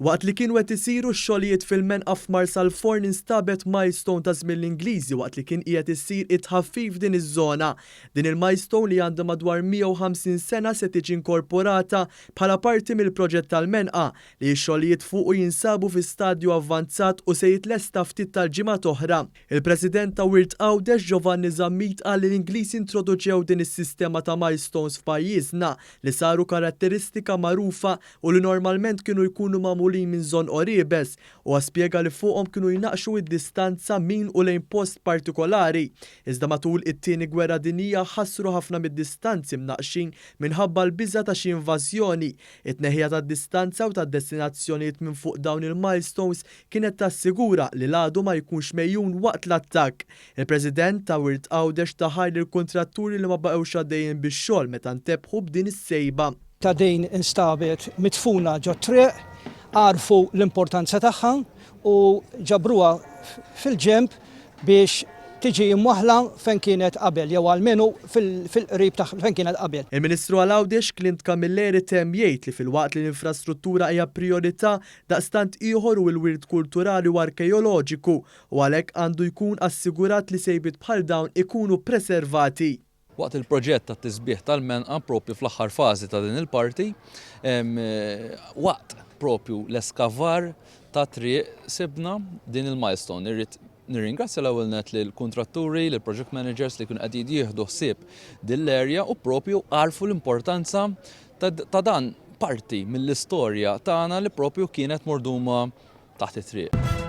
Waqt li kienu qed isiru x-xogħlijiet fil-Menqa f'Marsalforn nstabet milestone ta' żmien l-Ingliżi waqt li kien qiegħed isir it-tħaffir f'din iż-żona. Din il-milestone li għandha madwar 150 sena se tiġi inkorporata bħala parti mill-proġett tal-Menqa li x-xogħlijiet fuqu jinsabu fi stadju avvanzat u se jitlesta ftit tal-ġimgħat oħra. Il-President ta' Wirt Għawdex Giovanni Zammit qal li l-Ingliżi introduċew din is-sistema ta' milestones f'pajjiżna li saru karatteristika magħrufa u li normalment kienu jkunu magħmulin minn żon qoriebes u spjega li fuqhom kienu jnaqxu id-distanza min u lejn post partikolari. Iżda matul it-tieni gwerra dinjija ħassru ħafna mid-distanzi mnaqxin minħabba l-biża ta' xi invażjoni. It-tneħħija tad-distanza u tad-destinazzjonijiet minn fuq dawn il-milestones kienet tassigura li l-għadu ma jkunx mejjun waqt l-attakk. Il-President ta' Wirt Għawdex taħar lill-kuntratturi li ma baqgħux għaddejjin bix-xogħol meta ntebħu b'din is-sejba. Ta' din instabet mitfuna ġo triq, għarfu l-importanza tagħha u ġabruha fil-ġemp biex tiġi mwaħla fejn kienet qabel, jew almenu fil-qrib ta' fejn kienet qabel. Il-Ministru Għawdex Klint Kamilleri temm jgħid li fil-waqt li l-infrastruttura hija priorità daqstant ieħor u l-wirt kulturali u arkeoloġiku u għalhekk għandu jkun assigurat li sejbiet bħal dawn ikunu preservati. Waqt il-proġett ta' tisbieħ tal-Menqa propju fl-aħħar fażi ta' din il-parti, waqt propju l-eskavar ta' triq sibna din il-milestone. Irrid nirringrazzja l-ewwel net lill-kuntratturi, lill-project managers li kienu qegħdin jieħdu ħsieb din l-erja u propju għarfu l-importanza ta' dan parti mill-istorja tagħna li propju kienet morduma taħt it-triq.